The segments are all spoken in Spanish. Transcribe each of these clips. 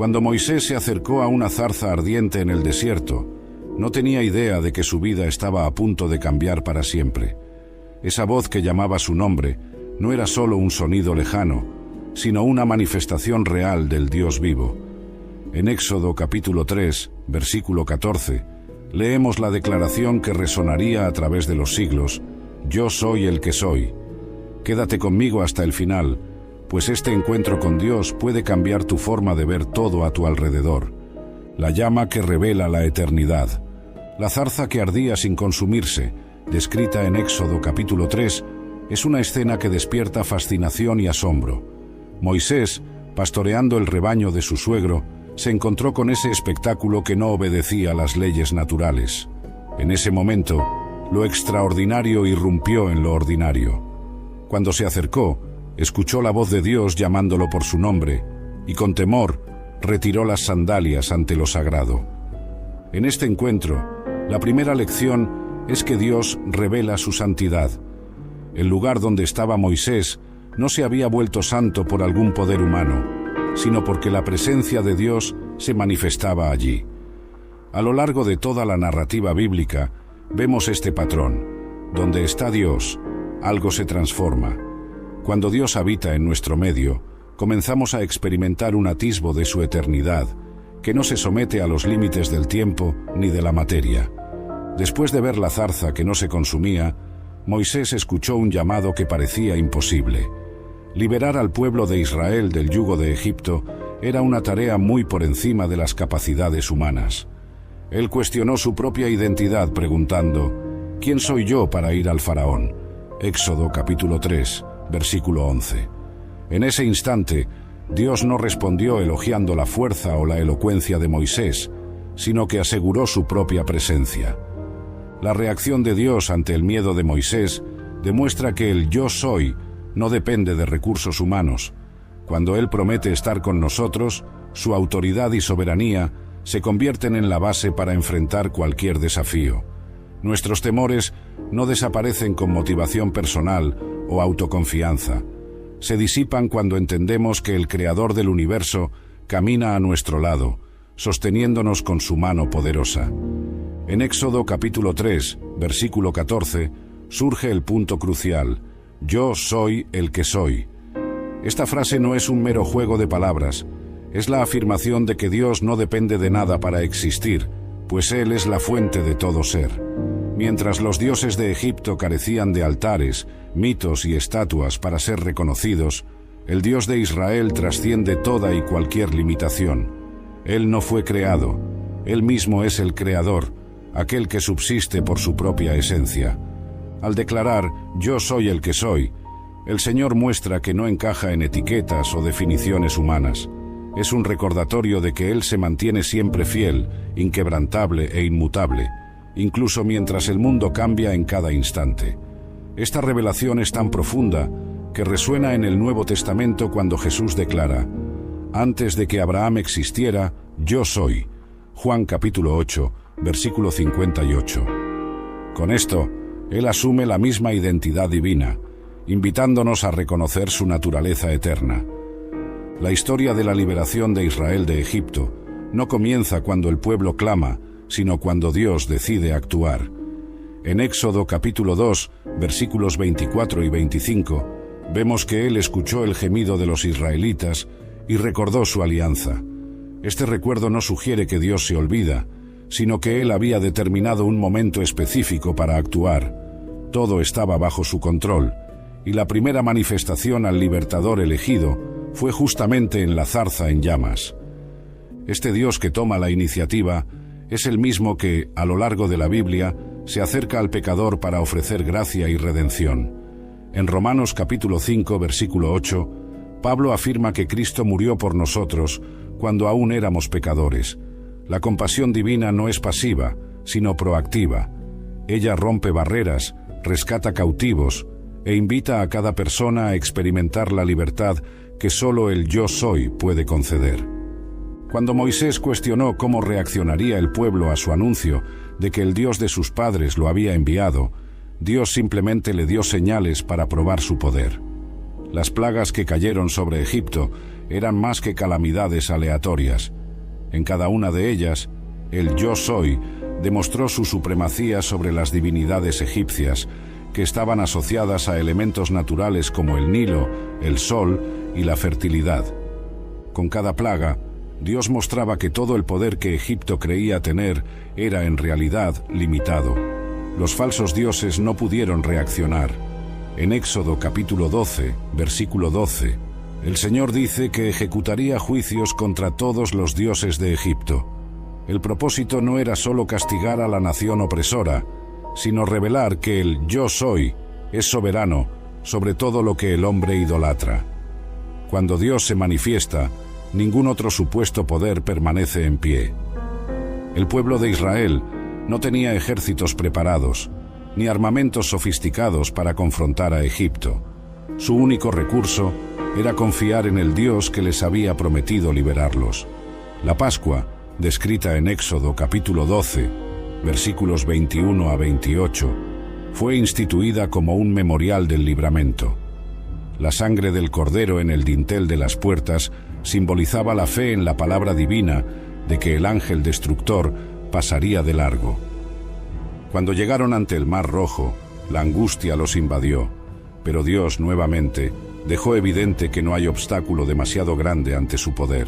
Cuando Moisés se acercó a una zarza ardiente en el desierto, no tenía idea de que su vida estaba a punto de cambiar para siempre. Esa voz que llamaba su nombre no era solo un sonido lejano, sino una manifestación real del Dios vivo. En Éxodo capítulo 3, versículo 14, leemos la declaración que resonaría a través de los siglos: «Yo soy el que soy». Quédate conmigo hasta el final, pues este encuentro con Dios puede cambiar tu forma de ver todo a tu alrededor. La llama que revela la eternidad. La zarza que ardía sin consumirse, descrita en Éxodo capítulo 3, es una escena que despierta fascinación y asombro. Moisés, pastoreando el rebaño de su suegro, se encontró con ese espectáculo que no obedecía a las leyes naturales. En ese momento, lo extraordinario irrumpió en lo ordinario. Cuando se acercó, escuchó la voz de Dios llamándolo por su nombre, y con temor retiró las sandalias ante lo sagrado. En este encuentro, la primera lección es que Dios revela su santidad. El lugar donde estaba Moisés no se había vuelto santo por algún poder humano, sino porque la presencia de Dios se manifestaba allí. A lo largo de toda la narrativa bíblica, vemos este patrón. Donde está Dios, algo se transforma. Cuando Dios habita en nuestro medio, comenzamos a experimentar un atisbo de su eternidad, que no se somete a los límites del tiempo ni de la materia. Después de ver la zarza que no se consumía, Moisés escuchó un llamado que parecía imposible. Liberar al pueblo de Israel del yugo de Egipto era una tarea muy por encima de las capacidades humanas. Él cuestionó su propia identidad preguntando: ¿quién soy yo para ir al faraón? Éxodo capítulo 3, versículo 11. En ese instante, Dios no respondió elogiando la fuerza o la elocuencia de Moisés, sino que aseguró su propia presencia. La reacción de Dios ante el miedo de Moisés demuestra que el yo soy no depende de recursos humanos. Cuando Él promete estar con nosotros, su autoridad y soberanía se convierten en la base para enfrentar cualquier desafío. Nuestros temores no desaparecen con motivación personal o autoconfianza. Se disipan cuando entendemos que el Creador del universo camina a nuestro lado, sosteniéndonos con su mano poderosa. En Éxodo capítulo 3, versículo 14, surge el punto crucial: «Yo soy el que soy». Esta frase no es un mero juego de palabras, es la afirmación de que Dios no depende de nada para existir, pues Él es la fuente de todo ser. Mientras los dioses de Egipto carecían de altares, mitos y estatuas para ser reconocidos, el Dios de Israel trasciende toda y cualquier limitación. Él no fue creado, Él mismo es el Creador, aquel que subsiste por su propia esencia. Al declarar «Yo soy el que soy», el Señor muestra que no encaja en etiquetas o definiciones humanas. Es un recordatorio de que Él se mantiene siempre fiel, inquebrantable e inmutable, incluso mientras el mundo cambia en cada instante. Esta revelación es tan profunda que resuena en el Nuevo Testamento cuando Jesús declara: «Antes de que Abraham existiera, yo soy». Juan capítulo 8, versículo 58. Con esto, Él asume la misma identidad divina, invitándonos a reconocer su naturaleza eterna. La historia de la liberación de Israel de Egipto no comienza cuando el pueblo clama, sino cuando Dios decide actuar. En Éxodo capítulo 2, versículos 24 y 25, vemos que Él escuchó el gemido de los israelitas y recordó su alianza. Este recuerdo no sugiere que Dios se olvida, sino que Él había determinado un momento específico para actuar. Todo estaba bajo su control, y la primera manifestación al libertador elegido fue justamente en la zarza en llamas. Este Dios que toma la iniciativa es el mismo que, a lo largo de la Biblia, se acerca al pecador para ofrecer gracia y redención. En Romanos capítulo 5, versículo 8, Pablo afirma que Cristo murió por nosotros cuando aún éramos pecadores. La compasión divina no es pasiva, sino proactiva. Ella rompe barreras, rescata cautivos e invita a cada persona a experimentar la libertad que solo el yo soy puede conceder. Cuando Moisés cuestionó cómo reaccionaría el pueblo a su anuncio de que el Dios de sus padres lo había enviado, Dios simplemente le dio señales para probar su poder. Las plagas que cayeron sobre Egipto eran más que calamidades aleatorias. En cada una de ellas, el Yo Soy demostró su supremacía sobre las divinidades egipcias, que estaban asociadas a elementos naturales como el Nilo, el sol y la fertilidad. Con cada plaga, Dios mostraba que todo el poder que Egipto creía tener era en realidad limitado. Los falsos dioses no pudieron reaccionar. En Éxodo capítulo 12, versículo 12, el Señor dice que ejecutaría juicios contra todos los dioses de Egipto. El propósito no era solo castigar a la nación opresora, sino revelar que el Yo Soy es soberano sobre todo lo que el hombre idolatra. Cuando Dios se manifiesta, ningún otro supuesto poder permanece en pie. El pueblo de Israel no tenía ejércitos preparados, ni armamentos sofisticados para confrontar a Egipto. Su único recurso era confiar en el Dios que les había prometido liberarlos. La Pascua, descrita en Éxodo capítulo 12, versículos 21 a 28, fue instituida como un memorial del libramento. La sangre del cordero en el dintel de las puertas simbolizaba la fe en la palabra divina de que el ángel destructor pasaría de largo. Cuando llegaron ante el Mar Rojo, la angustia los invadió, pero Dios nuevamente dejó evidente que no hay obstáculo demasiado grande ante su poder.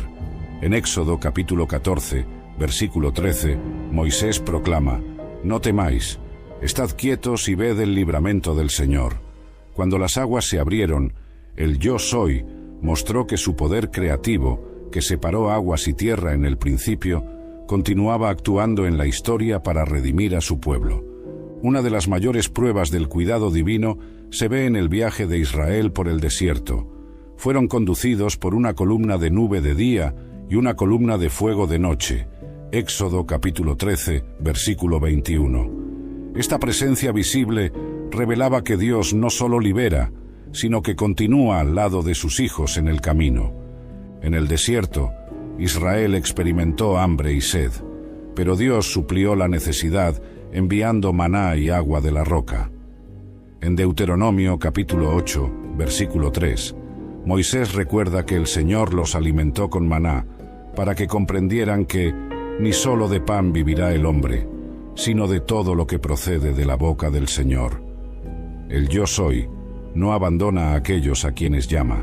En Éxodo capítulo 14, versículo 13, Moisés proclama: «No temáis, estad quietos y ved el libramento del Señor». Cuando las aguas se abrieron, el Yo Soy mostró que su poder creativo, que separó aguas y tierra en el principio, continuaba actuando en la historia para redimir a su pueblo. Una de las mayores pruebas del cuidado divino se ve en el viaje de Israel por el desierto. Fueron conducidos por una columna de nube de día y una columna de fuego de noche. Éxodo capítulo 13, versículo 21. Esta presencia visible revelaba que Dios no solo libera, sino que continúa al lado de sus hijos en el camino. En el desierto, Israel experimentó hambre y sed, pero Dios suplió la necesidad enviando maná y agua de la roca. En Deuteronomio capítulo 8, versículo 3, Moisés recuerda que el Señor los alimentó con maná para que comprendieran que ni solo de pan vivirá el hombre, sino de todo lo que procede de la boca del Señor. El Yo Soy no abandona a aquellos a quienes llama.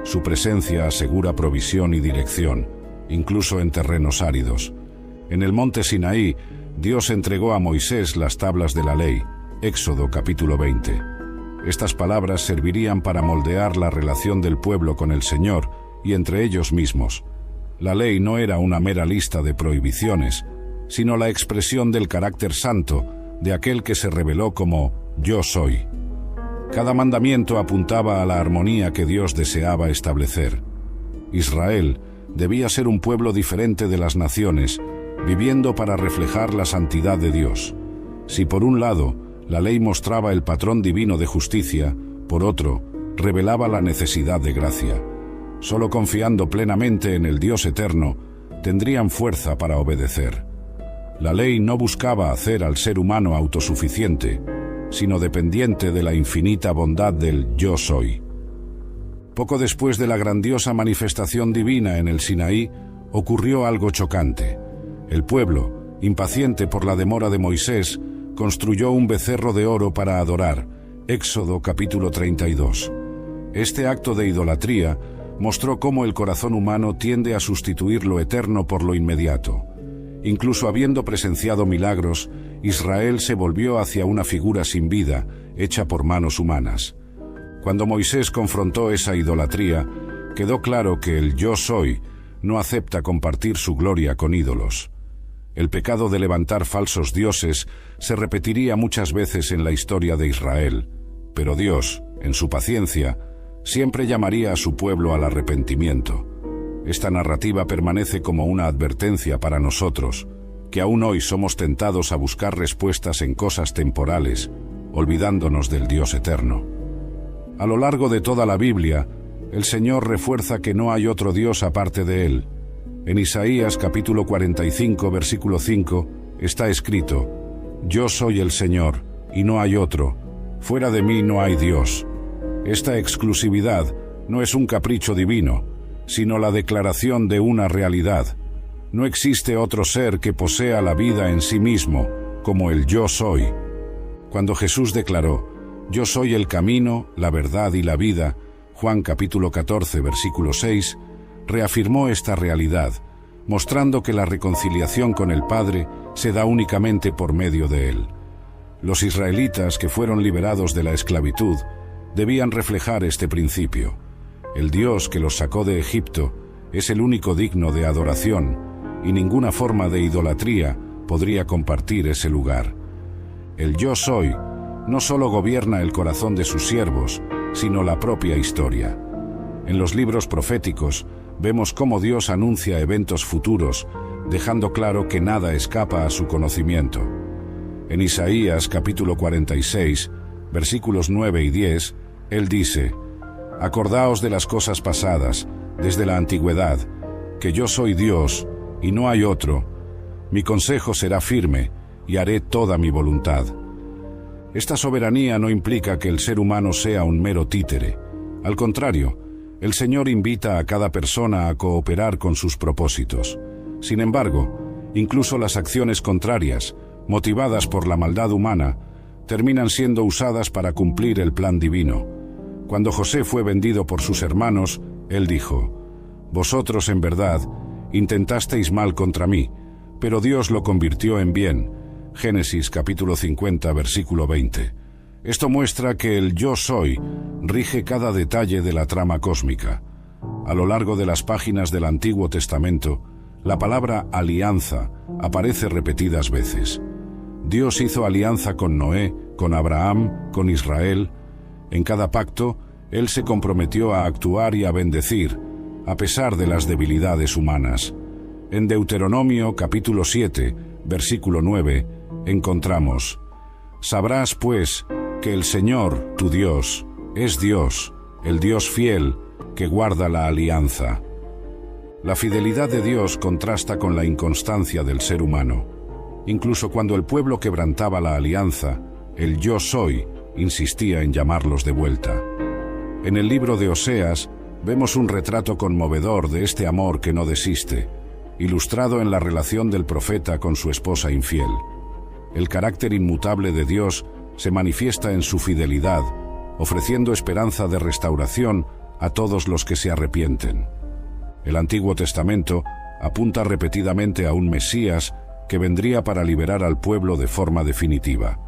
Su presencia asegura provisión y dirección, incluso en terrenos áridos. En el monte Sinaí, Dios entregó a Moisés las tablas de la ley, Éxodo capítulo 20. Estas palabras servirían para moldear la relación del pueblo con el Señor y entre ellos mismos. La ley no era una mera lista de prohibiciones, sino la expresión del carácter santo de aquel que se reveló como Yo Soy. Cada mandamiento apuntaba a la armonía que Dios deseaba establecer. Israel debía ser un pueblo diferente de las naciones, viviendo para reflejar la santidad de Dios. Si por un lado la ley mostraba el patrón divino de justicia, por otro, revelaba la necesidad de gracia. Solo confiando plenamente en el Dios eterno, tendrían fuerza para obedecer. La ley no buscaba hacer al ser humano autosuficiente, sino dependiente de la infinita bondad del Yo Soy. Poco después de la grandiosa manifestación divina en el Sinaí, ocurrió algo chocante. El pueblo, impaciente por la demora de Moisés, construyó un becerro de oro para adorar. Éxodo capítulo 32. Este acto de idolatría mostró cómo el corazón humano tiende a sustituir lo eterno por lo inmediato. Incluso habiendo presenciado milagros, Israel se volvió hacia una figura sin vida, hecha por manos humanas. Cuando Moisés confrontó esa idolatría, quedó claro que el Yo Soy no acepta compartir su gloria con ídolos. El pecado de levantar falsos dioses se repetiría muchas veces en la historia de Israel, pero Dios, en su paciencia, siempre llamaría a su pueblo al arrepentimiento. Esta narrativa permanece como una advertencia para nosotros, que aún hoy somos tentados a buscar respuestas en cosas temporales, olvidándonos del Dios eterno. A lo largo de toda la Biblia, el Señor refuerza que no hay otro Dios aparte de Él. En Isaías capítulo 45, versículo 5, está escrito: «Yo soy el Señor, y no hay otro. Fuera de mí no hay Dios». Esta exclusividad no es un capricho divino, sino la declaración de una realidad. No existe otro ser que posea la vida en sí mismo, como el yo soy. Cuando Jesús declaró, «Yo soy el camino, la verdad y la vida», Juan capítulo 14, versículo 6, reafirmó esta realidad, mostrando que la reconciliación con el Padre se da únicamente por medio de Él. Los israelitas que fueron liberados de la esclavitud debían reflejar este principio. El Dios que los sacó de Egipto es el único digno de adoración, y ninguna forma de idolatría podría compartir ese lugar. El yo soy no solo gobierna el corazón de sus siervos, sino la propia historia. En los libros proféticos vemos cómo Dios anuncia eventos futuros, dejando claro que nada escapa a su conocimiento. En Isaías capítulo 46, versículos 9 y 10, Él dice, «Acordaos de las cosas pasadas, desde la antigüedad, que yo soy Dios, y no hay otro. Mi consejo será firme, y haré toda mi voluntad». Esta soberanía no implica que el ser humano sea un mero títere. Al contrario, el Señor invita a cada persona a cooperar con sus propósitos. Sin embargo, incluso las acciones contrarias, motivadas por la maldad humana, terminan siendo usadas para cumplir el plan divino. Cuando José fue vendido por sus hermanos, él dijo, «Vosotros, en verdad, intentasteis mal contra mí, pero Dios lo convirtió en bien». Génesis capítulo 50, versículo 20. Esto muestra que el yo soy rige cada detalle de la trama cósmica. A lo largo de las páginas del Antiguo Testamento, la palabra alianza aparece repetidas veces. Dios hizo alianza con Noé, con Abraham, con Israel. En cada pacto, Él se comprometió a actuar y a bendecir, a pesar de las debilidades humanas. En Deuteronomio capítulo 7, versículo 9, encontramos, «Sabrás, pues, que el Señor, tu Dios, es Dios, el Dios fiel, que guarda la alianza». La fidelidad de Dios contrasta con la inconstancia del ser humano. Incluso cuando el pueblo quebrantaba la alianza, el yo soy insistía en llamarlos de vuelta. En el libro de Oseas vemos un retrato conmovedor de este amor que no desiste, ilustrado en la relación del profeta con su esposa infiel. El carácter inmutable de Dios se manifiesta en su fidelidad, ofreciendo esperanza de restauración a todos los que se arrepienten. El Antiguo Testamento apunta repetidamente a un Mesías que vendría para liberar al pueblo de forma definitiva.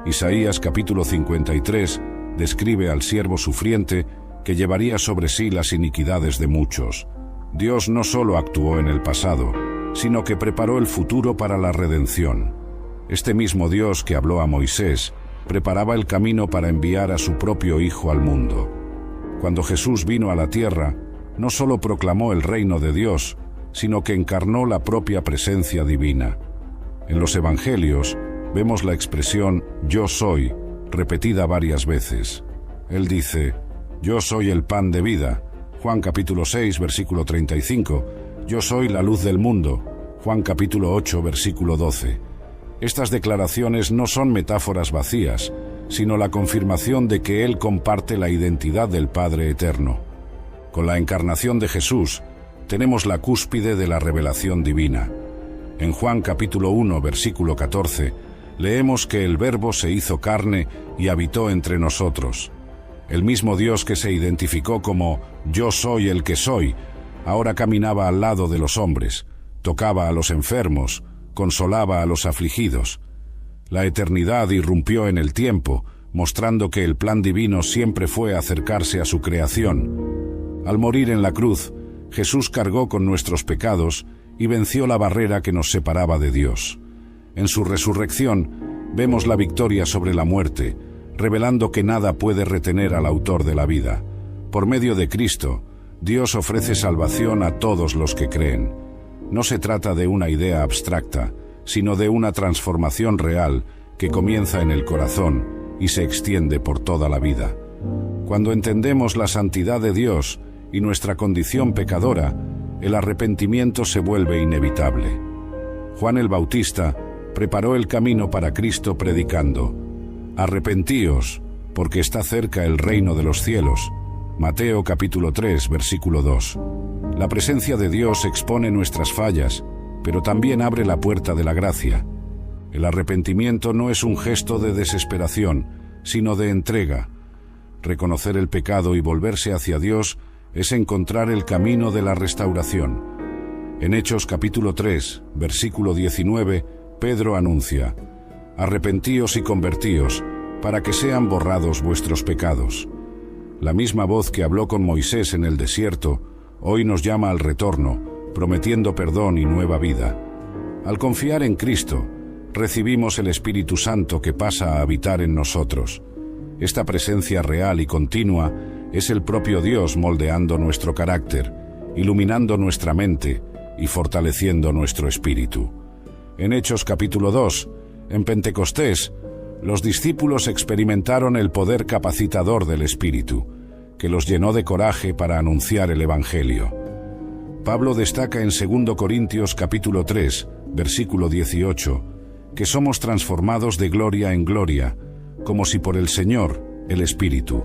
Isaías capítulo 53 describe al siervo sufriente que llevaría sobre sí las iniquidades de muchos. Dios no solo actuó en el pasado, sino que preparó el futuro para la redención. Este mismo Dios que habló a Moisés preparaba el camino para enviar a su propio Hijo al mundo. Cuando Jesús vino a la tierra, no solo proclamó el reino de Dios, sino que encarnó la propia presencia divina. En los Evangelios vemos la expresión «yo soy», repetida varias veces. Él dice, «Yo soy el pan de vida», Juan capítulo 6, versículo 35, «Yo soy la luz del mundo», Juan capítulo 8, versículo 12. Estas declaraciones no son metáforas vacías, sino la confirmación de que Él comparte la identidad del Padre Eterno. Con la encarnación de Jesús, tenemos la cúspide de la revelación divina. En Juan capítulo 1, versículo 14, leemos que el Verbo se hizo carne y habitó entre nosotros. El mismo Dios que se identificó como «Yo soy el que soy», ahora caminaba al lado de los hombres, tocaba a los enfermos, consolaba a los afligidos. La eternidad irrumpió en el tiempo, mostrando que el plan divino siempre fue acercarse a su creación. Al morir en la cruz, Jesús cargó con nuestros pecados y venció la barrera que nos separaba de Dios. En su resurrección, vemos la victoria sobre la muerte, revelando que nada puede retener al autor de la vida. Por medio de Cristo, Dios ofrece salvación a todos los que creen. No se trata de una idea abstracta, sino de una transformación real que comienza en el corazón y se extiende por toda la vida. Cuando entendemos la santidad de Dios y nuestra condición pecadora, el arrepentimiento se vuelve inevitable. Juan el Bautista preparó el camino para Cristo predicando: «Arrepentíos, porque está cerca el reino de los cielos». Mateo capítulo 3, versículo 2. La presencia de Dios expone nuestras fallas, pero también abre la puerta de la gracia. El arrepentimiento no es un gesto de desesperación, sino de entrega. Reconocer el pecado y volverse hacia Dios es encontrar el camino de la restauración. En Hechos capítulo 3, versículo 19, Pedro anuncia: «Arrepentíos y convertíos, para que sean borrados vuestros pecados». La misma voz que habló con Moisés en el desierto, hoy nos llama al retorno, prometiendo perdón y nueva vida. Al confiar en Cristo, recibimos el Espíritu Santo que pasa a habitar en nosotros. Esta presencia real y continua es el propio Dios moldeando nuestro carácter, iluminando nuestra mente y fortaleciendo nuestro espíritu. En Hechos capítulo 2, en Pentecostés, los discípulos experimentaron el poder capacitador del Espíritu, que los llenó de coraje para anunciar el Evangelio. Pablo destaca en 2 Corintios capítulo 3, versículo 18, que somos transformados de gloria en gloria, como si por el Señor, el Espíritu.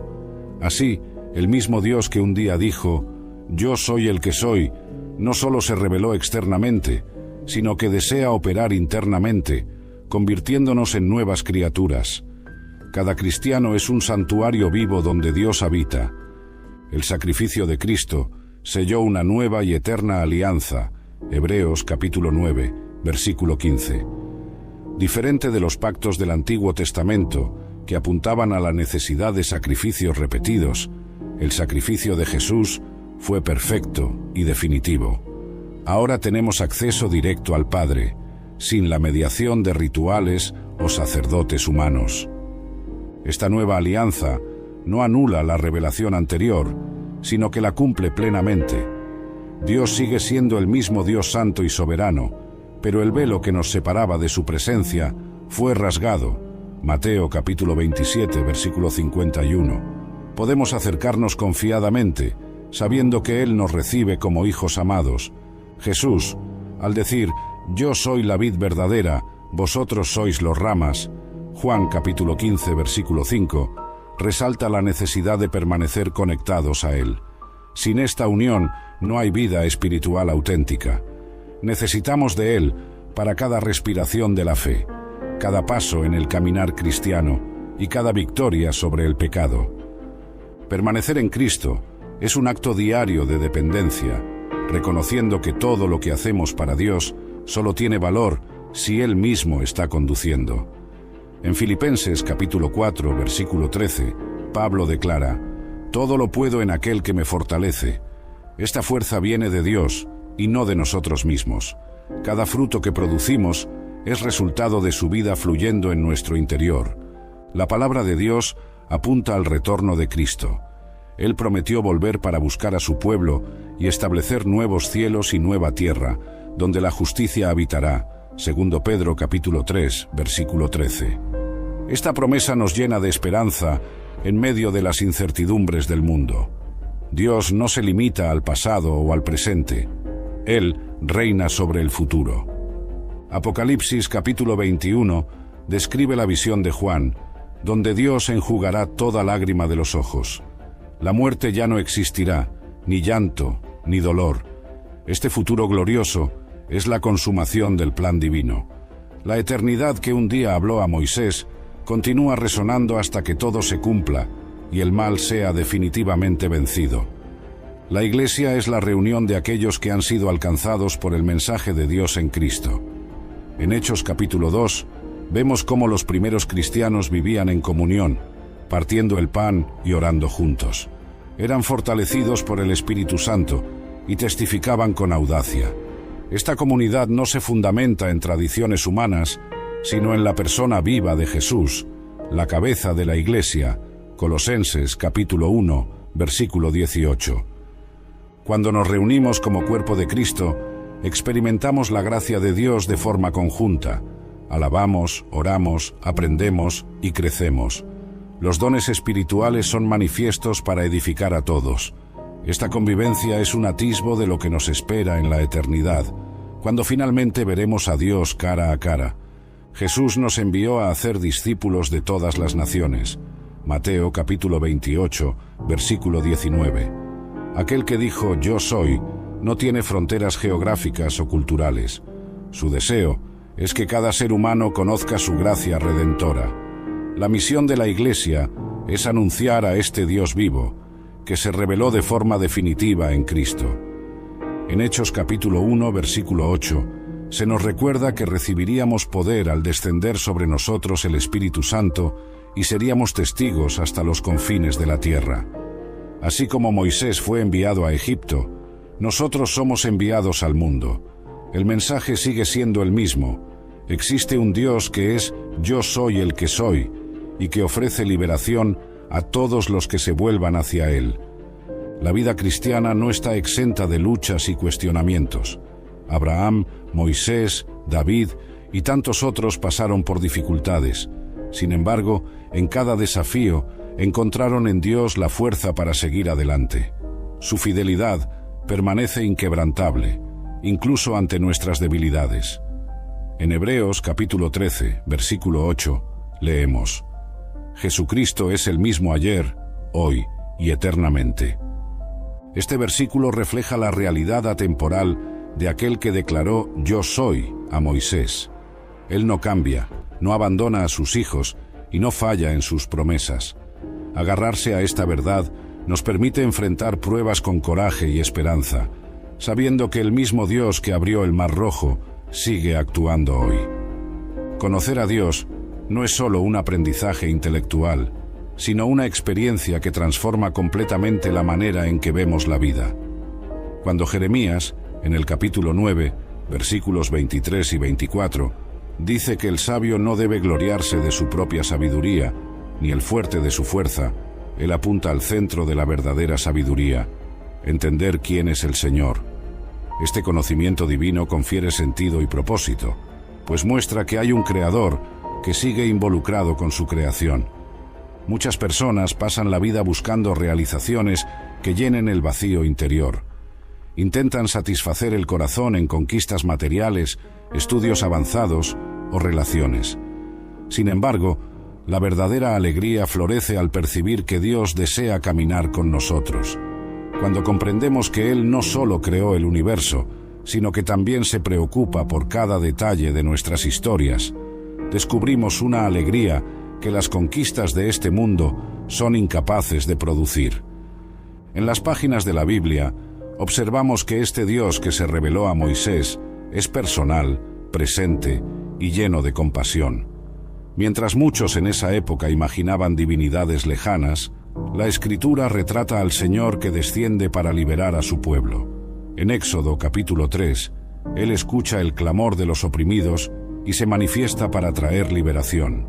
Así, el mismo Dios que un día dijo: «Yo soy el que soy», no solo se reveló externamente, sino que desea operar internamente, convirtiéndonos en nuevas criaturas. Cada cristiano es un santuario vivo donde Dios habita. El sacrificio de Cristo selló una nueva y eterna alianza. Hebreos capítulo 9, versículo 15. Diferente de los pactos del Antiguo Testamento, que apuntaban a la necesidad de sacrificios repetidos, el sacrificio de Jesús fue perfecto y definitivo. Ahora tenemos acceso directo al Padre, sin la mediación de rituales o sacerdotes humanos. Esta nueva alianza no anula la revelación anterior, sino que la cumple plenamente. Dios sigue siendo el mismo Dios santo y soberano, pero el velo que nos separaba de su presencia fue rasgado. Mateo capítulo 27, versículo 51. Podemos acercarnos confiadamente, sabiendo que Él nos recibe como hijos amados. Jesús, al decir: «Yo soy la vid verdadera, vosotros sois los ramas», Juan capítulo 15, versículo 5, resalta la necesidad de permanecer conectados a Él. Sin esta unión no hay vida espiritual auténtica. Necesitamos de Él para cada respiración de la fe, cada paso en el caminar cristiano y cada victoria sobre el pecado. Permanecer en Cristo es un acto diario de dependencia, reconociendo que todo lo que hacemos para Dios solo tiene valor si Él mismo está conduciendo. En Filipenses capítulo 4, versículo 13, Pablo declara: «Todo lo puedo en aquel que me fortalece». Esta fuerza viene de Dios y no de nosotros mismos. Cada fruto que producimos es resultado de su vida fluyendo en nuestro interior. La palabra de Dios apunta al retorno de Cristo. Él prometió volver para buscar a su pueblo y establecer nuevos cielos y nueva tierra, donde la justicia habitará. 2 Pedro capítulo 3, versículo 13. Esta promesa nos llena de esperanza en medio de las incertidumbres del mundo. Dios no se limita al pasado o al presente. Él reina sobre el futuro. Apocalipsis capítulo 21 describe la visión de Juan, donde Dios enjugará toda lágrima de los ojos. La muerte ya no existirá, ni llanto, ni dolor. Este futuro glorioso es la consumación del plan divino. La eternidad que un día habló a Moisés continúa resonando hasta que todo se cumpla y el mal sea definitivamente vencido. La Iglesia es la reunión de aquellos que han sido alcanzados por el mensaje de Dios en Cristo. En Hechos capítulo 2, vemos cómo los primeros cristianos vivían en comunión, partiendo el pan y orando juntos. Eran fortalecidos por el Espíritu Santo y testificaban con audacia. Esta comunidad no se fundamenta en tradiciones humanas, sino en la persona viva de Jesús, la cabeza de la Iglesia. Colosenses capítulo 1, versículo 18. Cuando nos reunimos como cuerpo de Cristo, experimentamos la gracia de Dios de forma conjunta. Alabamos, oramos, aprendemos y crecemos. Los dones espirituales son manifiestos para edificar a todos. Esta convivencia es un atisbo de lo que nos espera en la eternidad, cuando finalmente veremos a Dios cara a cara. Jesús nos envió a hacer discípulos de todas las naciones. Mateo capítulo 28, versículo 19. Aquel que dijo «Yo soy» no tiene fronteras geográficas o culturales. Su deseo es que cada ser humano conozca su gracia redentora. La misión de la Iglesia es anunciar a este Dios vivo, que se reveló de forma definitiva en Cristo. En Hechos capítulo 1, versículo 8, se nos recuerda que recibiríamos poder al descender sobre nosotros el Espíritu Santo y seríamos testigos hasta los confines de la tierra. Así como Moisés fue enviado a Egipto, nosotros somos enviados al mundo. El mensaje sigue siendo el mismo. Existe un Dios que es «Yo soy el que soy» y que ofrece liberación a todos los que se vuelvan hacia Él. La vida cristiana no está exenta de luchas y cuestionamientos. Abraham, Moisés, David y tantos otros pasaron por dificultades. Sin embargo, en cada desafío encontraron en Dios la fuerza para seguir adelante. Su fidelidad permanece inquebrantable, incluso ante nuestras debilidades. En Hebreos capítulo 13, versículo 8, leemos: Jesucristo es el mismo ayer, hoy y eternamente. Este versículo refleja la realidad atemporal de aquel que declaró «Yo soy» a Moisés. Él no cambia, no abandona a sus hijos y no falla en sus promesas. Agarrarse a esta verdad nos permite enfrentar pruebas con coraje y esperanza, sabiendo que el mismo Dios que abrió el Mar Rojo sigue actuando hoy. Conocer a Dios no es solo un aprendizaje intelectual, sino una experiencia que transforma completamente la manera en que vemos la vida. Cuando Jeremías, en el capítulo 9, versículos 23 y 24, dice que el sabio no debe gloriarse de su propia sabiduría, ni el fuerte de su fuerza, él apunta al centro de la verdadera sabiduría, entender quién es el Señor. Este conocimiento divino confiere sentido y propósito, pues muestra que hay un Creador que sigue involucrado con su creación. Muchas personas pasan la vida buscando realizaciones que llenen el vacío interior. Intentan satisfacer el corazón en conquistas materiales, estudios avanzados o relaciones. Sin embargo, la verdadera alegría florece al percibir que Dios desea caminar con nosotros. Cuando comprendemos que Él no solo creó el universo, sino que también se preocupa por cada detalle de nuestras historias, descubrimos una alegría que las conquistas de este mundo son incapaces de producir. En las páginas de la Biblia, observamos que este Dios que se reveló a Moisés es personal, presente y lleno de compasión. Mientras muchos en esa época imaginaban divinidades lejanas, la Escritura retrata al Señor que desciende para liberar a su pueblo. En Éxodo capítulo 3, Él escucha el clamor de los oprimidos y se manifiesta para traer liberación.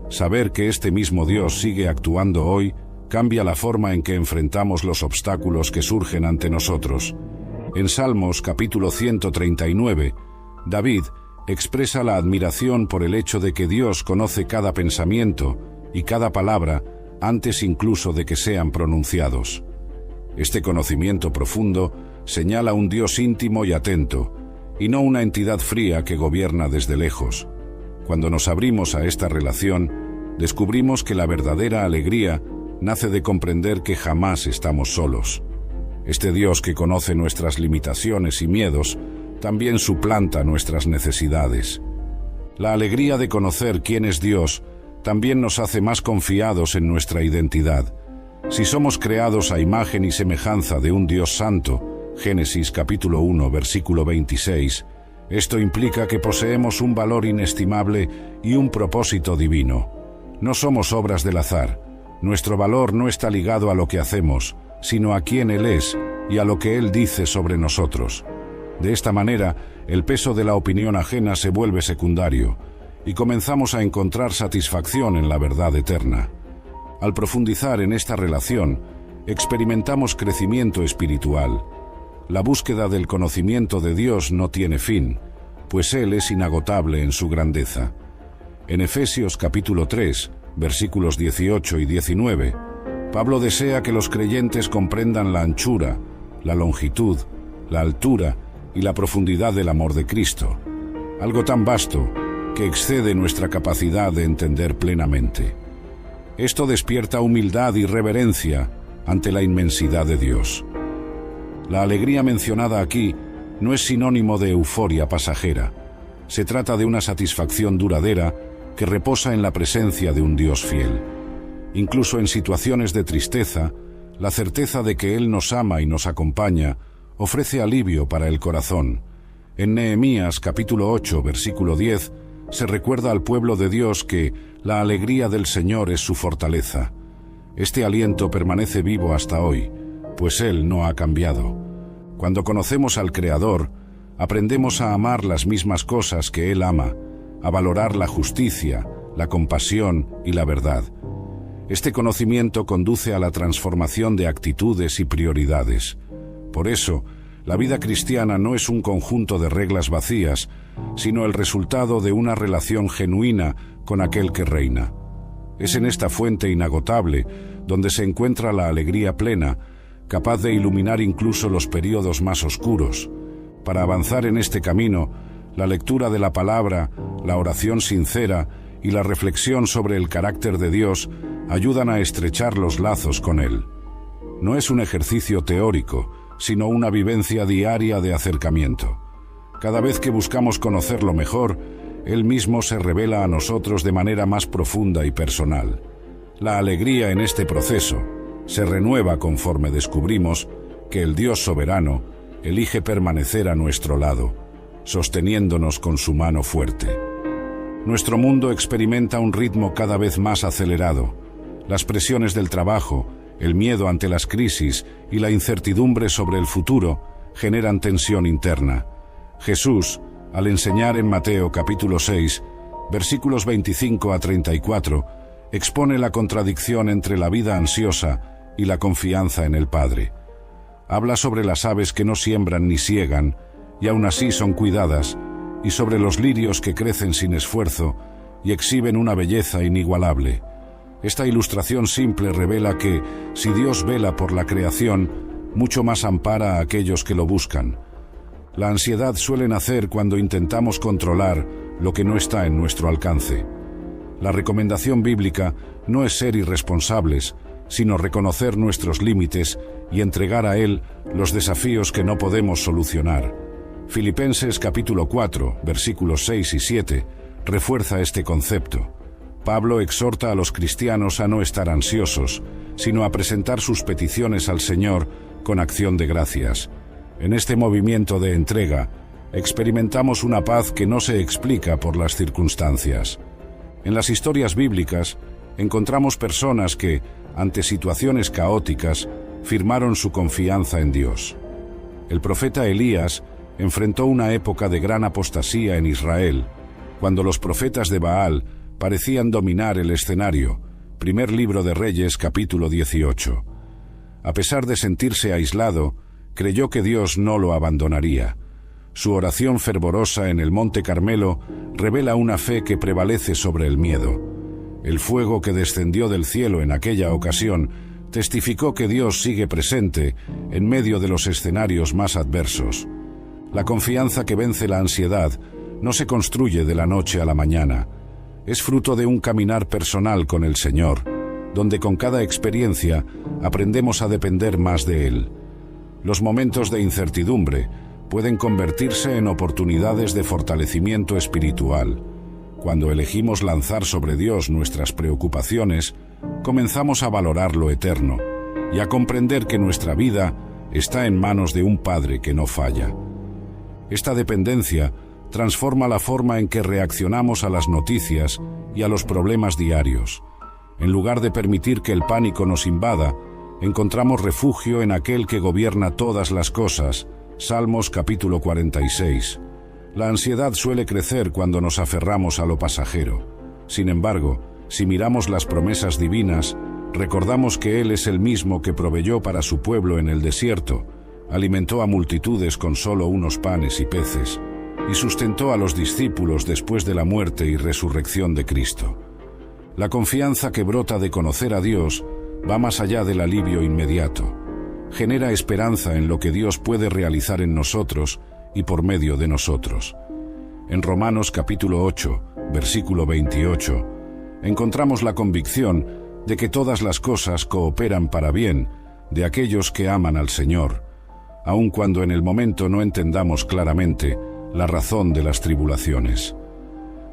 Saber que este mismo Dios sigue actuando hoy cambia la forma en que enfrentamos los obstáculos que surgen ante nosotros. En Salmos capítulo 139, David expresa la admiración por el hecho de que Dios conoce cada pensamiento y cada palabra antes incluso de que sean pronunciados. Este conocimiento profundo señala un Dios íntimo y atento, y no una entidad fría que gobierna desde lejos. Cuando nos abrimos a esta relación, descubrimos que la verdadera alegría nace de comprender que jamás estamos solos. Este Dios que conoce nuestras limitaciones y miedos también suplanta nuestras necesidades. La alegría de conocer quién es Dios también nos hace más confiados en nuestra identidad. Si somos creados a imagen y semejanza de un Dios santo, Génesis capítulo 1, versículo 26, esto implica que poseemos un valor inestimable y un propósito divino. No somos obras del azar. Nuestro valor no está ligado a lo que hacemos, sino a quién Él es y a lo que Él dice sobre nosotros. De esta manera, el peso de la opinión ajena se vuelve secundario y comenzamos a encontrar satisfacción en la verdad eterna. Al profundizar en esta relación, experimentamos crecimiento espiritual. La búsqueda del conocimiento de Dios no tiene fin, pues Él es inagotable en su grandeza. En Efesios capítulo 3, versículos 18 y 19, Pablo desea que los creyentes comprendan la anchura, la longitud, la altura y la profundidad del amor de Cristo, algo tan vasto que excede nuestra capacidad de entender plenamente. Esto despierta humildad y reverencia ante la inmensidad de Dios. La alegría mencionada aquí no es sinónimo de euforia pasajera. Se trata de una satisfacción duradera que reposa en la presencia de un Dios fiel. Incluso en situaciones de tristeza, la certeza de que Él nos ama y nos acompaña ofrece alivio para el corazón. En Nehemías capítulo 8, versículo 10, se recuerda al pueblo de Dios que la alegría del Señor es su fortaleza. Este aliento permanece vivo hasta hoy, pues Él no ha cambiado. Cuando conocemos al Creador, aprendemos a amar las mismas cosas que Él ama, a valorar la justicia, la compasión y la verdad. Este conocimiento conduce a la transformación de actitudes y prioridades. Por eso, la vida cristiana no es un conjunto de reglas vacías, sino el resultado de una relación genuina con aquel que reina. Es en esta fuente inagotable donde se encuentra la alegría plena, capaz de iluminar incluso los períodos más oscuros. Para avanzar en este camino, la lectura de la palabra, la oración sincera y la reflexión sobre el carácter de Dios ayudan a estrechar los lazos con Él. No es un ejercicio teórico, sino una vivencia diaria de acercamiento. Cada vez que buscamos conocerlo mejor, Él mismo se revela a nosotros de manera más profunda y personal. La alegría en este proceso se renueva conforme descubrimos que el Dios soberano elige permanecer a nuestro lado, sosteniéndonos con su mano fuerte. Nuestro mundo experimenta un ritmo cada vez más acelerado. Las presiones del trabajo, el miedo ante las crisis y la incertidumbre sobre el futuro generan tensión interna. Jesús, al enseñar en Mateo capítulo 6, versículos 25 a 34, expone la contradicción entre la vida ansiosa y la confianza en el Padre. Habla sobre las aves que no siembran ni siegan, y aún así son cuidadas, y sobre los lirios que crecen sin esfuerzo y exhiben una belleza inigualable. Esta ilustración simple revela que, si Dios vela por la creación, mucho más ampara a aquellos que lo buscan. La ansiedad suele nacer cuando intentamos controlar lo que no está en nuestro alcance. La recomendación bíblica no es ser irresponsables, sino reconocer nuestros límites y entregar a Él los desafíos que no podemos solucionar. Filipenses capítulo 4, versículos 6 y 7, refuerza este concepto. Pablo exhorta a los cristianos a no estar ansiosos, sino a presentar sus peticiones al Señor con acción de gracias. En este movimiento de entrega, experimentamos una paz que no se explica por las circunstancias. En las historias bíblicas, encontramos personas que, ante situaciones caóticas, firmaron su confianza en Dios. El profeta Elías enfrentó una época de gran apostasía en Israel, cuando los profetas de Baal parecían dominar el escenario. Primer libro de Reyes, capítulo 18. A pesar de sentirse aislado, creyó que Dios no lo abandonaría. Su oración fervorosa en el Monte Carmelo revela una fe que prevalece sobre el miedo. El fuego que descendió del cielo en aquella ocasión testificó que Dios sigue presente en medio de los escenarios más adversos. La confianza que vence la ansiedad no se construye de la noche a la mañana. Es fruto de un caminar personal con el Señor, donde con cada experiencia aprendemos a depender más de Él. Los momentos de incertidumbre pueden convertirse en oportunidades de fortalecimiento espiritual. Cuando elegimos lanzar sobre Dios nuestras preocupaciones, comenzamos a valorar lo eterno y a comprender que nuestra vida está en manos de un Padre que no falla. Esta dependencia transforma la forma en que reaccionamos a las noticias y a los problemas diarios. En lugar de permitir que el pánico nos invada, encontramos refugio en aquel que gobierna todas las cosas. Salmos capítulo 46. La ansiedad suele crecer cuando nos aferramos a lo pasajero. Sin embargo, si miramos las promesas divinas, recordamos que Él es el mismo que proveyó para su pueblo en el desierto, alimentó a multitudes con solo unos panes y peces, y sustentó a los discípulos después de la muerte y resurrección de Cristo. La confianza que brota de conocer a Dios va más allá del alivio inmediato. Genera esperanza en lo que Dios puede realizar en nosotros y por medio de nosotros. En Romanos capítulo 8, versículo 28, encontramos la convicción de que todas las cosas cooperan para bien de aquellos que aman al Señor, aun cuando en el momento no entendamos claramente la razón de las tribulaciones.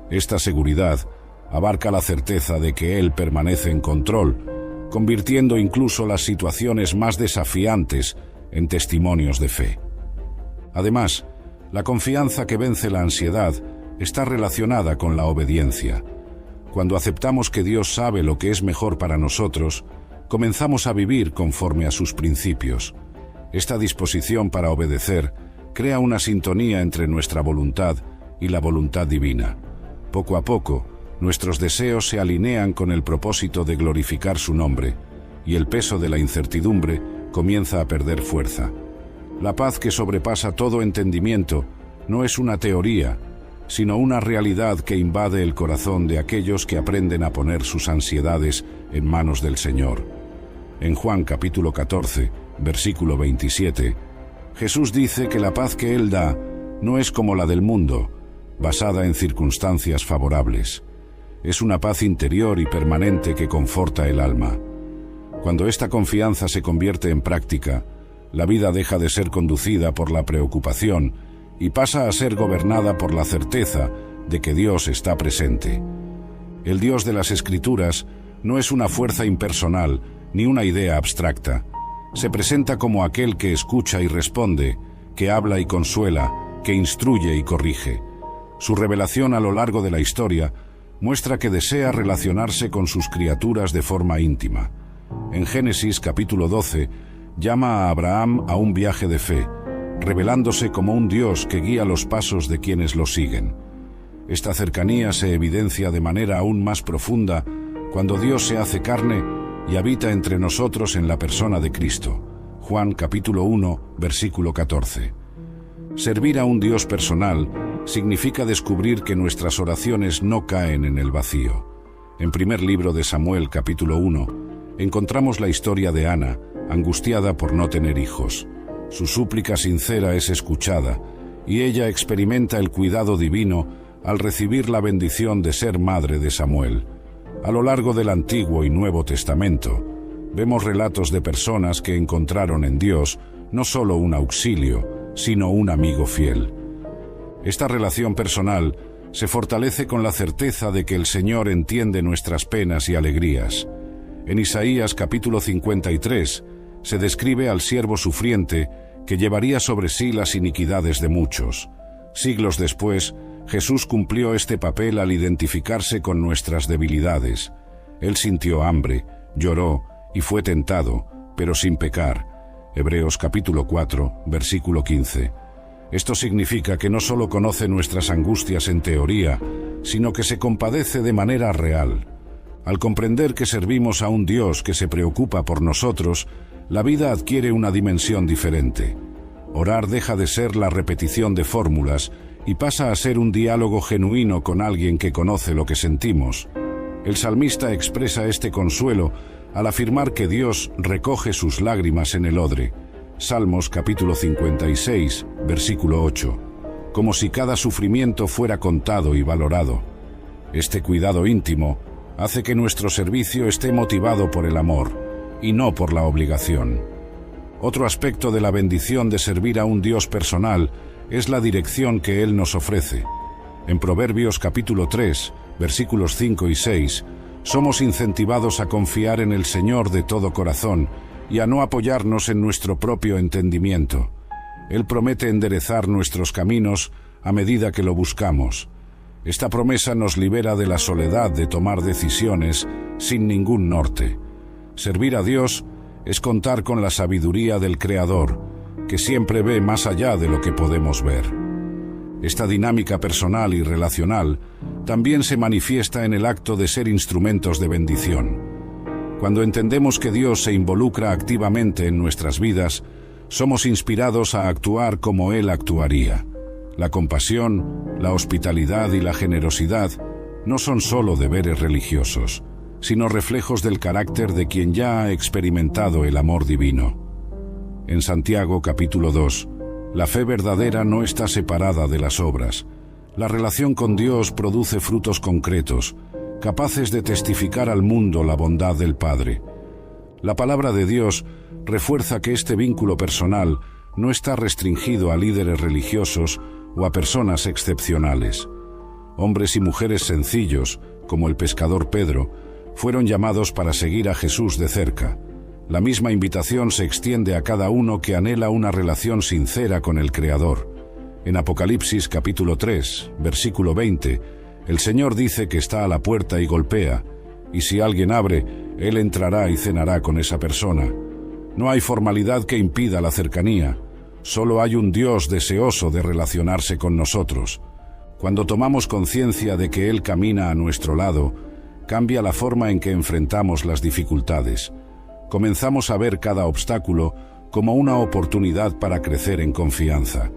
Esta seguridad abarca la certeza de que Él permanece en control, convirtiendo incluso las situaciones más desafiantes en testimonios de fe. Además, la confianza que vence la ansiedad está relacionada con la obediencia. Cuando aceptamos que Dios sabe lo que es mejor para nosotros, comenzamos a vivir conforme a sus principios. Esta disposición para obedecer crea una sintonía entre nuestra voluntad y la voluntad divina. Poco a poco, nuestros deseos se alinean con el propósito de glorificar su nombre, y el peso de la incertidumbre comienza a perder fuerza. La paz que sobrepasa todo entendimiento no es una teoría, sino una realidad que invade el corazón de aquellos que aprenden a poner sus ansiedades en manos del Señor. En Juan capítulo 14, versículo 27, Jesús dice que la paz que Él da no es como la del mundo, basada en circunstancias favorables. Es una paz interior y permanente que conforta el alma. Cuando esta confianza se convierte en práctica, la vida deja de ser conducida por la preocupación y pasa a ser gobernada por la certeza de que Dios está presente. El Dios de las Escrituras no es una fuerza impersonal ni una idea abstracta. Se presenta como aquel que escucha y responde, que habla y consuela, que instruye y corrige. Su revelación a lo largo de la historia muestra que desea relacionarse con sus criaturas de forma íntima. En Génesis capítulo 12, llama a Abraham a un viaje de fe, revelándose como un Dios que guía los pasos de quienes lo siguen. Esta cercanía se evidencia de manera aún más profunda cuando Dios se hace carne y habita entre nosotros en la persona de Cristo. Juan capítulo 1, versículo 14. Servir a un Dios personal significa descubrir que nuestras oraciones no caen en el vacío. En primer libro de Samuel capítulo 1, encontramos la historia de Ana, angustiada por no tener hijos. Su súplica sincera es escuchada, y ella experimenta el cuidado divino al recibir la bendición de ser madre de Samuel. A lo largo del Antiguo y Nuevo Testamento, vemos relatos de personas que encontraron en Dios no solo un auxilio, sino un amigo fiel. Esta relación personal se fortalece con la certeza de que el Señor entiende nuestras penas y alegrías. En Isaías capítulo 53, se describe al siervo sufriente que llevaría sobre sí las iniquidades de muchos. Siglos después, Jesús cumplió este papel al identificarse con nuestras debilidades. Él sintió hambre, lloró y fue tentado, pero sin pecar. Hebreos capítulo 4, versículo 15. Esto significa que no solo conoce nuestras angustias en teoría, sino que se compadece de manera real. Al comprender que servimos a un Dios que se preocupa por nosotros, la vida adquiere una dimensión diferente. Orar deja de ser la repetición de fórmulas y pasa a ser un diálogo genuino con alguien que conoce lo que sentimos. El salmista expresa este consuelo al afirmar que Dios recoge sus lágrimas en el odre. Salmos capítulo 56, versículo 8. Como si cada sufrimiento fuera contado y valorado. Este cuidado íntimo hace que nuestro servicio esté motivado por el amor y no por la obligación. Otro aspecto de la bendición de servir a un Dios personal es la dirección que Él nos ofrece. En Proverbios capítulo 3, versículos 5 y 6, somos incentivados a confiar en el Señor de todo corazón y a no apoyarnos en nuestro propio entendimiento. Él promete enderezar nuestros caminos a medida que lo buscamos. Esta promesa nos libera de la soledad de tomar decisiones sin ningún norte. Servir a Dios es contar con la sabiduría del Creador, que siempre ve más allá de lo que podemos ver. Esta dinámica personal y relacional también se manifiesta en el acto de ser instrumentos de bendición. Cuando entendemos que Dios se involucra activamente en nuestras vidas, somos inspirados a actuar como Él actuaría. La compasión, la hospitalidad y la generosidad no son solo deberes religiosos, sino reflejos del carácter de quien ya ha experimentado el amor divino. En Santiago capítulo 2, la fe verdadera no está separada de las obras. La relación con Dios produce frutos concretos, capaces de testificar al mundo la bondad del Padre. La palabra de Dios refuerza que este vínculo personal no está restringido a líderes religiosos o a personas excepcionales. Hombres y mujeres sencillos, como el pescador Pedro, fueron llamados para seguir a Jesús de cerca. La misma invitación se extiende a cada uno que anhela una relación sincera con el Creador. En Apocalipsis capítulo 3, versículo 20, el Señor dice que está a la puerta y golpea, y si alguien abre, Él entrará y cenará con esa persona. No hay formalidad que impida la cercanía, solo hay un Dios deseoso de relacionarse con nosotros. Cuando tomamos conciencia de que Él camina a nuestro lado, cambia la forma en que enfrentamos las dificultades. Comenzamos a ver cada obstáculo como una oportunidad para crecer en confianza.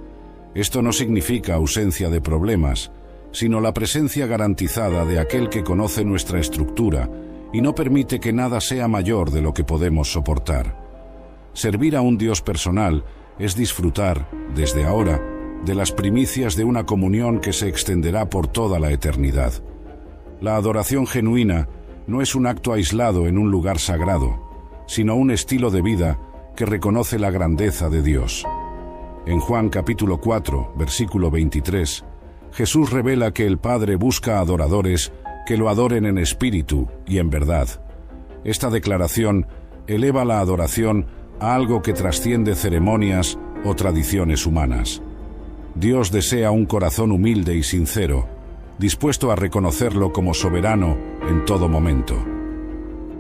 Esto no significa ausencia de problemas, sino la presencia garantizada de aquel que conoce nuestra estructura y no permite que nada sea mayor de lo que podemos soportar. Servir a un Dios personal es disfrutar, desde ahora, de las primicias de una comunión que se extenderá por toda la eternidad. La adoración genuina no es un acto aislado en un lugar sagrado, sino un estilo de vida que reconoce la grandeza de Dios. En Juan capítulo 4, versículo 23, Jesús revela que el Padre busca adoradores que lo adoren en espíritu y en verdad. Esta declaración eleva la adoración a algo que trasciende ceremonias o tradiciones humanas. Dios desea un corazón humilde y sincero, dispuesto a reconocerlo como soberano en todo momento.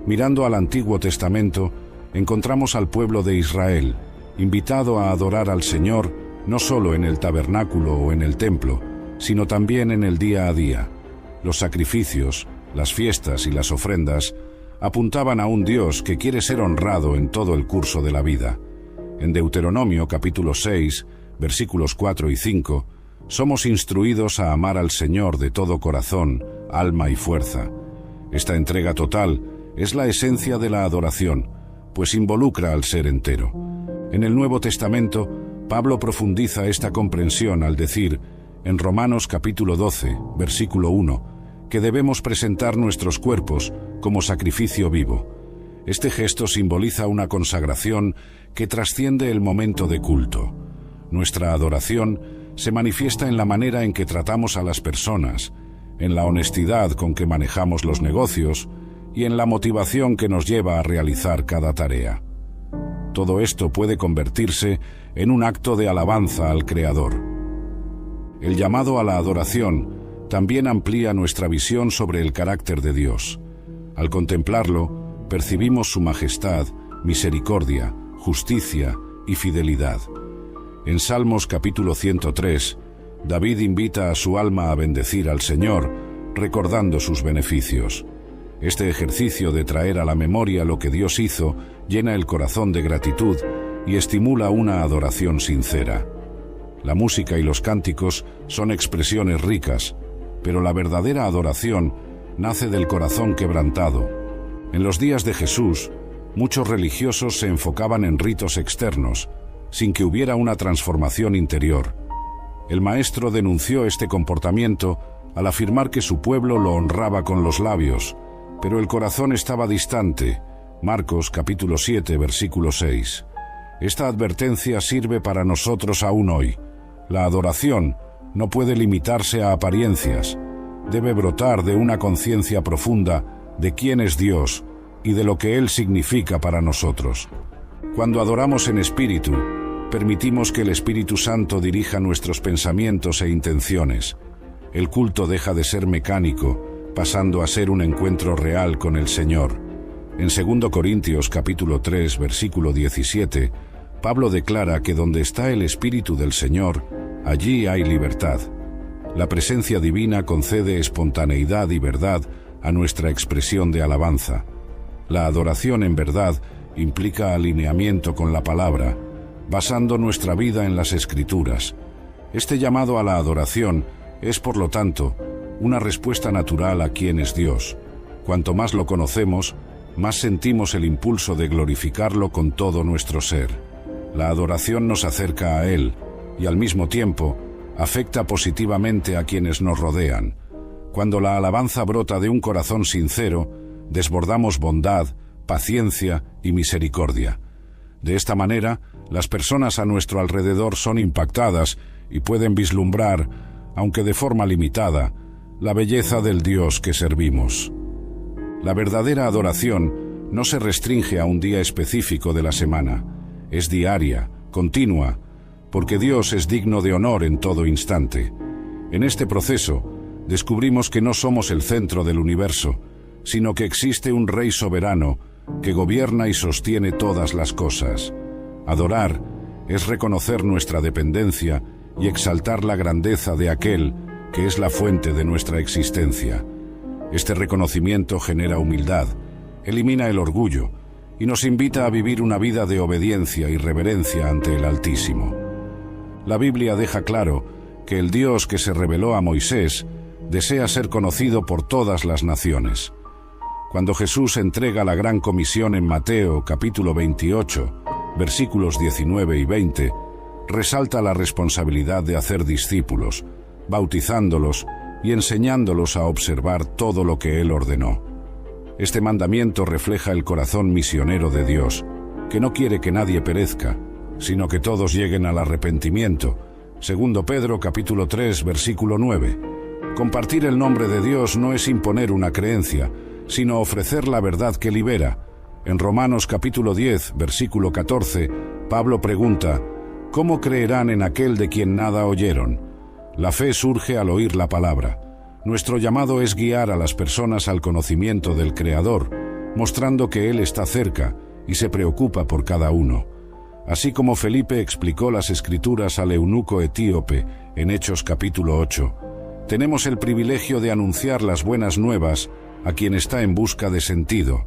Mirando al Antiguo Testamento, encontramos al pueblo de Israel, invitado a adorar al Señor no solo en el tabernáculo o en el templo, sino también en el día a día. Los sacrificios, las fiestas y las ofrendas apuntaban a un Dios que quiere ser honrado en todo el curso de la vida. En Deuteronomio capítulo 6, versículos 4 y 5, somos instruidos a amar al Señor de todo corazón, alma y fuerza. Esta entrega total es la esencia de la adoración, pues involucra al ser entero. En el Nuevo Testamento, Pablo profundiza esta comprensión al decir, en Romanos capítulo 12, versículo 1, que debemos presentar nuestros cuerpos como sacrificio vivo. Este gesto simboliza una consagración que trasciende el momento de culto. Nuestra adoración se manifiesta en la manera en que tratamos a las personas, en la honestidad con que manejamos los negocios y en la motivación que nos lleva a realizar cada tarea. Todo esto puede convertirse en un acto de alabanza al Creador. El llamado a la adoración también amplía nuestra visión sobre el carácter de Dios. Al contemplarlo, percibimos su majestad, misericordia, justicia y fidelidad. En Salmos capítulo 103, David invita a su alma a bendecir al Señor, recordando sus beneficios. Este ejercicio de traer a la memoria lo que Dios hizo llena el corazón de gratitud y estimula una adoración sincera. La música y los cánticos son expresiones ricas, pero la verdadera adoración nace del corazón quebrantado. En los días de Jesús, muchos religiosos se enfocaban en ritos externos, sin que hubiera una transformación interior. El Maestro denunció este comportamiento al afirmar que su pueblo lo honraba con los labios, pero el corazón estaba distante. Marcos capítulo 7, versículo 6. Esta advertencia sirve para nosotros aún hoy. La adoración no puede limitarse a apariencias. Debe brotar de una conciencia profunda de quién es Dios y de lo que Él significa para nosotros. Cuando adoramos en espíritu, permitimos que el Espíritu Santo dirija nuestros pensamientos e intenciones. El culto deja de ser mecánico, pasando a ser un encuentro real con el Señor. En 2 Corintios capítulo 3, versículo 17, Pablo declara que donde está el Espíritu del Señor, allí hay libertad. La presencia divina concede espontaneidad y verdad a nuestra expresión de alabanza. La adoración en verdad implica alineamiento con la palabra, basando nuestra vida en las Escrituras. Este llamado a la adoración es, por lo tanto, una respuesta natural a quién es Dios. Cuanto más lo conocemos, más sentimos el impulso de glorificarlo con todo nuestro ser. La adoración nos acerca a Él y al mismo tiempo afecta positivamente a quienes nos rodean. Cuando la alabanza brota de un corazón sincero, desbordamos bondad, paciencia y misericordia. De esta manera, las personas a nuestro alrededor son impactadas y pueden vislumbrar, aunque de forma limitada, la belleza del Dios que servimos. La verdadera adoración no se restringe a un día específico de la semana, es diaria, continua, porque Dios es digno de honor en todo instante. En este proceso, descubrimos que no somos el centro del universo, sino que existe un Rey soberano que gobierna y sostiene todas las cosas. Adorar es reconocer nuestra dependencia y exaltar la grandeza de aquel que es la fuente de nuestra existencia. Este reconocimiento genera humildad, elimina el orgullo y nos invita a vivir una vida de obediencia y reverencia ante el Altísimo. La Biblia deja claro que el Dios que se reveló a Moisés desea ser conocido por todas las naciones. Cuando Jesús entrega la gran comisión en Mateo capítulo 28, versículos 19 y 20, resalta la responsabilidad de hacer discípulos, bautizándolos y enseñándolos a observar todo lo que Él ordenó. Este mandamiento refleja el corazón misionero de Dios, que no quiere que nadie perezca, sino que todos lleguen al arrepentimiento. Segundo Pedro capítulo 3, versículo 9. Compartir el nombre de Dios no es imponer una creencia, sino ofrecer la verdad que libera. En Romanos capítulo 10, versículo 14, Pablo pregunta: ¿cómo creerán en aquel de quien nada oyeron? La fe surge al oír la palabra. Nuestro llamado es guiar a las personas al conocimiento del Creador, mostrando que Él está cerca y se preocupa por cada uno. Así como Felipe explicó las Escrituras al eunuco etíope en Hechos capítulo 8, tenemos el privilegio de anunciar las buenas nuevas a quien está en busca de sentido.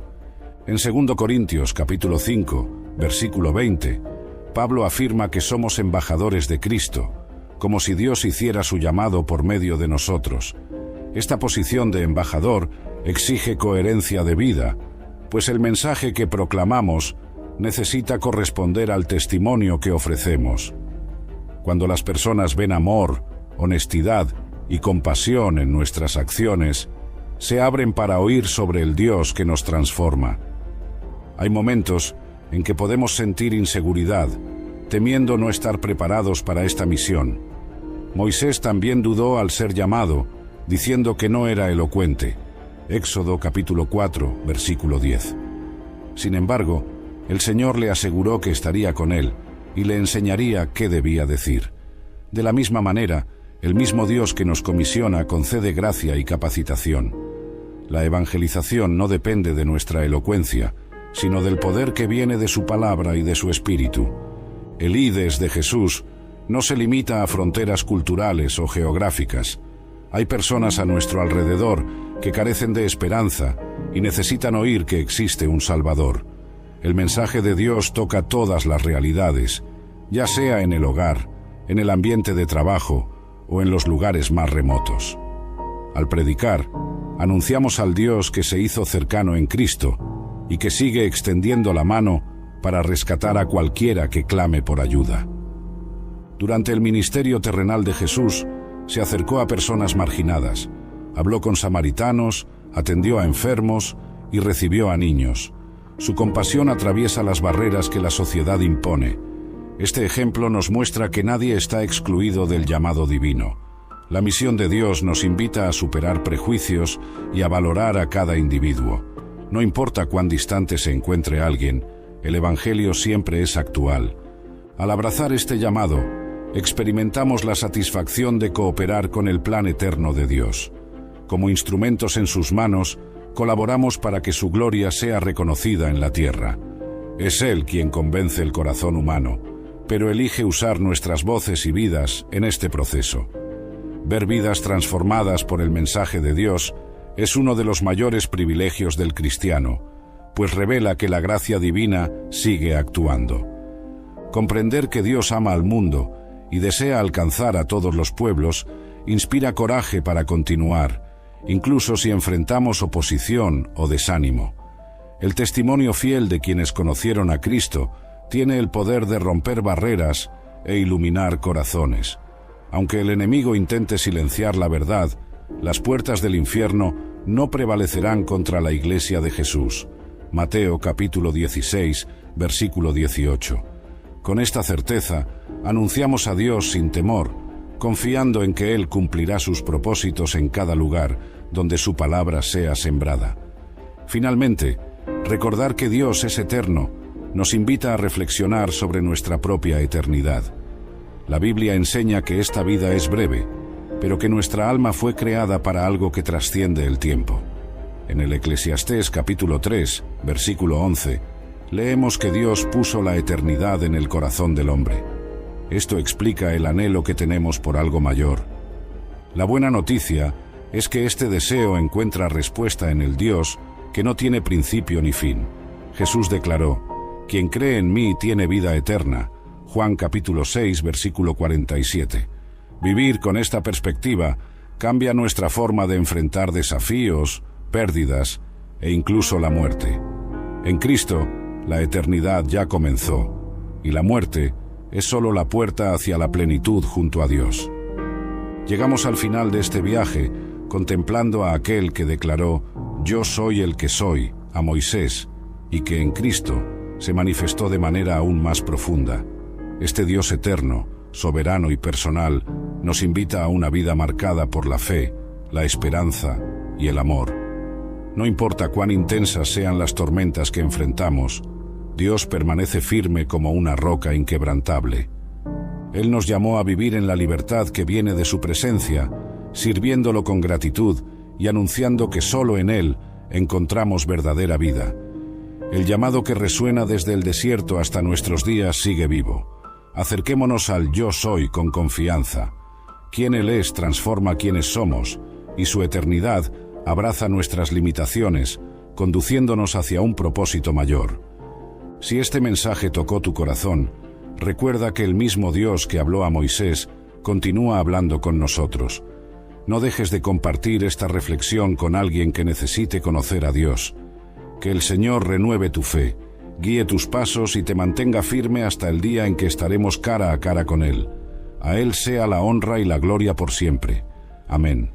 En 2 Corintios capítulo 5, versículo 20, Pablo afirma que somos embajadores de Cristo, como si Dios hiciera su llamado por medio de nosotros. Esta posición de embajador exige coherencia de vida, pues el mensaje que proclamamos necesita corresponder al testimonio que ofrecemos. Cuando las personas ven amor, honestidad y compasión en nuestras acciones, se abren para oír sobre el Dios que nos transforma. Hay momentos en que podemos sentir inseguridad, temiendo no estar preparados para esta misión. Moisés también dudó al ser llamado, diciendo que no era elocuente. Éxodo capítulo 4, versículo 10. Sin embargo, el Señor le aseguró que estaría con él y le enseñaría qué debía decir. De la misma manera, el mismo Dios que nos comisiona concede gracia y capacitación. La evangelización no depende de nuestra elocuencia, sino del poder que viene de su palabra y de su espíritu. El IDES de Jesús no se limita a fronteras culturales o geográficas. Hay personas a nuestro alrededor que carecen de esperanza y necesitan oír que existe un Salvador. El mensaje de Dios toca todas las realidades, ya sea en el hogar, en el ambiente de trabajo o en los lugares más remotos. Al predicar, anunciamos al Dios que se hizo cercano en Cristo y que sigue extendiendo la mano para rescatar a cualquiera que clame por ayuda. Durante el ministerio terrenal de Jesús, se acercó a personas marginadas, habló con samaritanos, atendió a enfermos y recibió a niños. Su compasión atraviesa las barreras que la sociedad impone. Este ejemplo nos muestra que nadie está excluido del llamado divino. La misión de Dios nos invita a superar prejuicios y a valorar a cada individuo. No importa cuán distante se encuentre alguien, el Evangelio siempre es actual. Al abrazar este llamado, experimentamos la satisfacción de cooperar con el plan eterno de Dios. Como instrumentos en sus manos, colaboramos para que su gloria sea reconocida en la tierra. Es Él quien convence el corazón humano, pero elige usar nuestras voces y vidas en este proceso. Ver vidas transformadas por el mensaje de Dios es uno de los mayores privilegios del cristiano, pues revela que la gracia divina sigue actuando. Comprender que Dios ama al mundo y desea alcanzar a todos los pueblos inspira coraje para continuar, incluso si enfrentamos oposición o desánimo. El testimonio fiel de quienes conocieron a Cristo tiene el poder de romper barreras e iluminar corazones. Aunque el enemigo intente silenciar la verdad, las puertas del infierno no prevalecerán contra la Iglesia de Jesús. Mateo capítulo 16, versículo 18. Con esta certeza, anunciamos a Dios sin temor, confiando en que Él cumplirá sus propósitos en cada lugar donde su palabra sea sembrada. Finalmente, recordar que Dios es eterno nos invita a reflexionar sobre nuestra propia eternidad. La Biblia enseña que esta vida es breve, pero que nuestra alma fue creada para algo que trasciende el tiempo. En el Eclesiastés capítulo 3, versículo 11, leemos que Dios puso la eternidad en el corazón del hombre. Esto explica el anhelo que tenemos por algo mayor. La buena noticia es que este deseo encuentra respuesta en el Dios que no tiene principio ni fin. Jesús declaró: «Quien cree en mí tiene vida eterna». Juan capítulo 6, versículo 47. Vivir con esta perspectiva cambia nuestra forma de enfrentar desafíos, pérdidas e incluso la muerte. En Cristo, la eternidad ya comenzó, y la muerte es solo la puerta hacia la plenitud junto a Dios. Llegamos al final de este viaje contemplando a aquel que declaró: «Yo soy el que soy», a Moisés, y que en Cristo se manifestó de manera aún más profunda. Este Dios eterno, soberano y personal, nos invita a una vida marcada por la fe, la esperanza y el amor. No importa cuán intensas sean las tormentas que enfrentamos, Dios permanece firme como una roca inquebrantable. Él nos llamó a vivir en la libertad que viene de su presencia, sirviéndolo con gratitud y anunciando que solo en Él encontramos verdadera vida. El llamado que resuena desde el desierto hasta nuestros días sigue vivo. Acerquémonos al Yo Soy con confianza. Quien Él es transforma quienes somos, y su eternidad abraza nuestras limitaciones, conduciéndonos hacia un propósito mayor. Si este mensaje tocó tu corazón, recuerda que el mismo Dios que habló a Moisés continúa hablando con nosotros. No dejes de compartir esta reflexión con alguien que necesite conocer a Dios. Que el Señor renueve tu fe, guíe tus pasos y te mantenga firme hasta el día en que estaremos cara a cara con Él. A Él sea la honra y la gloria por siempre. Amén.